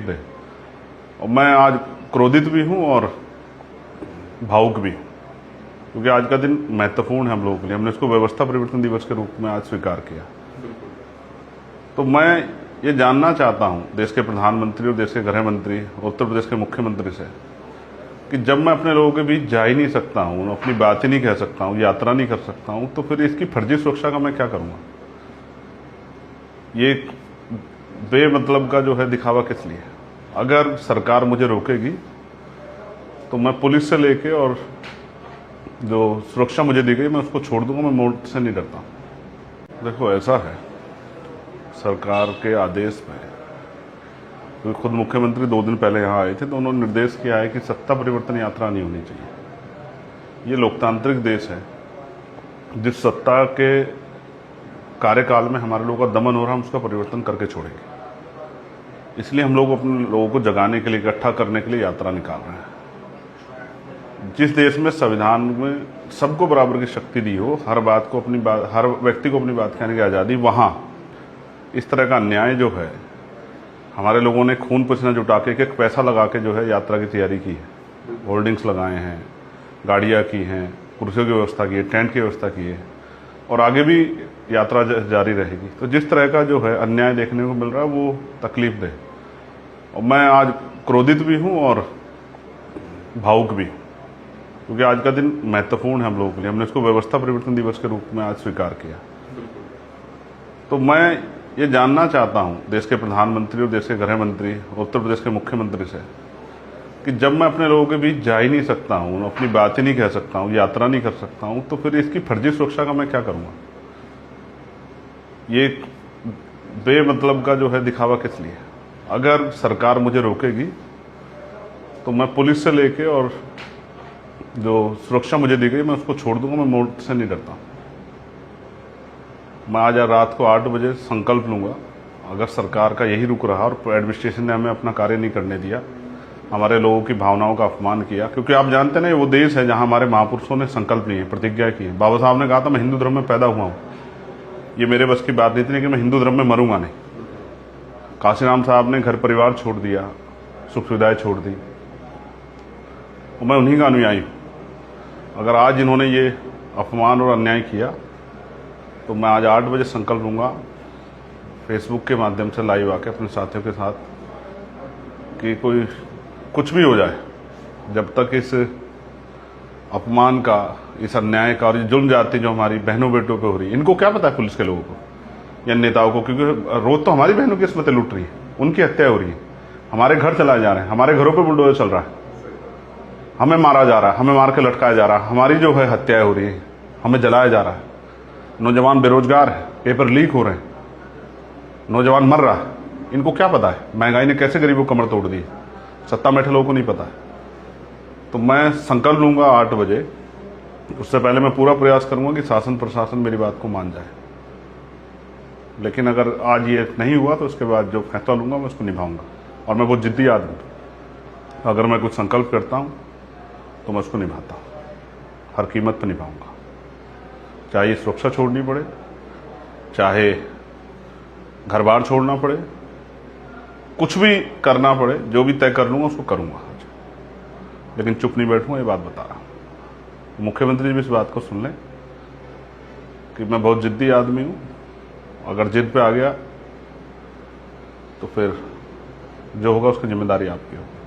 दे। और मैं आज क्रोधित भी हूं और भावुक भी हूं, क्योंकि आज का दिन महत्वपूर्ण है हम लोगों के लिए। हमने इसको व्यवस्था परिवर्तन दिवस के रूप में आज स्वीकार किया। तो मैं ये जानना चाहता हूं देश के प्रधानमंत्री और देश के गृह मंत्री और उत्तर प्रदेश के मुख्यमंत्री से कि जब मैं अपने लोगों के बीच जा ही नहीं सकता हूं, अपनी बात ही नहीं कह सकता हूं, यात्रा नहीं कर सकता हूं, तो फिर इसकी फर्जी सुरक्षा का मैं क्या करूंगा? ये बेमतलब का जो है दिखावा किस लिए? अगर सरकार मुझे रोकेगी तो मैं पुलिस से लेके और जो सुरक्षा मुझे दी गई मैं उसको छोड़ दूंगा। मैं मौत से नहीं डरता। देखो, ऐसा है सरकार के आदेश में, क्योंकि खुद मुख्यमंत्री 2 दिन पहले यहाँ आए थे तो उन्होंने निर्देश किया है कि सत्ता परिवर्तन यात्रा नहीं होनी चाहिए। ये लोकतांत्रिक देश है। जिस सत्ता के कार्यकाल में हमारे लोगों का दमन हो रहा है हम उसका परिवर्तन करके छोड़ेंगे। इसलिए हम लोग अपने लोगों को जगाने के लिए, इकट्ठा करने के लिए यात्रा निकाल रहे हैं। जिस देश में संविधान में सबको बराबर की शक्ति दी हो, हर व्यक्ति को अपनी बात कहने की आज़ादी, वहाँ इस तरह का अन्याय जो है, हमारे लोगों ने खून पसीना जुटा के एक पैसा लगा के जो है यात्रा की तैयारी की है। होर्डिंग्स लगाए हैं, गाड़ियाँ की हैं, कुर्सियों की व्यवस्था की है, टेंट की व्यवस्था की है और आगे भी यात्रा जारी रहेगी। तो जिस तरह का जो है अन्याय देखने को मिल रहा है वो तकलीफ दे। और मैं आज क्रोधित भी हूँ और भावुक भी हूँ, क्योंकि आज का दिन महत्वपूर्ण है हम लोगों के लिए। हमने इसको व्यवस्था परिवर्तन दिवस के रूप में आज स्वीकार किया। तो मैं ये जानना चाहता हूं देश के प्रधानमंत्री और देश के गृह मंत्री और उत्तर प्रदेश के मुख्यमंत्री से कि जब मैं अपने लोगों के बीच जा ही नहीं सकता हूं, अपनी बात ही नहीं कह सकता हूं, यात्रा नहीं कर सकता हूं, तो फिर इसकी फर्जी सुरक्षा का मैं क्या करूंगा? ये बेमतलब का जो है दिखावा किस लिए? अगर सरकार मुझे रोकेगी तो मैं पुलिस से लेके और जो सुरक्षा मुझे दी गई मैं उसको छोड़ दूंगा। मैं मौत से नहीं डरता। मैं आज रात को 8 बजे संकल्प लूंगा, अगर सरकार का यही रुख रहा और एडमिनिस्ट्रेशन ने हमें अपना कार्य नहीं करने दिया, हमारे लोगों की भावनाओं का अपमान किया, क्योंकि आप जानते हैं वो देश है जहां हमारे महापुरुषों ने संकल्प लिए, प्रतिज्ञा की है। बाबा साहब ने कहा था मैं हिंदू धर्म में पैदा हुआ हूं। ये मेरे बस की बात नहीं थी कि मैं हिंदू धर्म में मरूंगा नहीं। काशीराम साहब ने घर परिवार छोड़ दिया, सुख सुविधाएं छोड़ दी, और मैं उन्हीं का अनुयायी हूं। अगर आज इन्होंने ये अपमान और अन्याय किया तो मैं आज 8 बजे संकल्प लूंगा फेसबुक के माध्यम से लाइव आके अपने साथियों के साथ कि कुछ भी हो जाए, जब तक इस अपमान का, इस अन्याय का और ये जुल्म जाति जो हमारी बहनों बेटों पे हो रही है, इनको क्या पता है पुलिस के लोगों को या नेताओं को? क्योंकि रोज तो हमारी बहनों की किस्मतें लूट रही है, उनकी हत्या हो रही है, हमारे घर चलाए जा रहे हैं, हमारे घरों पर बुलडोजर चल रहा है, हमें मारा जा रहा है, हमें मार के लटकाया जा रहा है, हमारी जो है हत्याएं हो रही है, हमें जलाया जा रहा है, नौजवान बेरोजगार है, पेपर लीक हो रहे हैं, नौजवान मर रहा है। इनको क्या पता है महंगाई ने कैसे गरीबों को कमर तोड़ दी? सत्ता में बैठे लोगों को नहीं पता है। तो मैं संकल्प लूंगा 8 बजे। उससे पहले मैं पूरा प्रयास करूंगा कि शासन प्रशासन मेरी बात को मान जाए, लेकिन अगर आज ये नहीं हुआ तो उसके बाद जो फैसला लूंगा मैं उसको निभाऊंगा। और मैं बहुत जिद्दी आदमी हूं। अगर मैं कुछ संकल्प करता हूं तो मैं उसको निभाता हूं, हर कीमत पर निभाऊंगा, चाहे सुरक्षा छोड़नी पड़े, चाहे घर बार छोड़ना पड़े, कुछ भी करना पड़े, जो भी तय कर लूंगा उसको करूंगा। लेकिन चुप नहीं बैठूंगा, ये बात बता रहा हूं। मुख्यमंत्री जी भी इस बात को सुन लें कि मैं बहुत जिद्दी आदमी हूं। अगर जिद पे आ गया तो फिर जो होगा उसकी जिम्मेदारी आपकी होगी।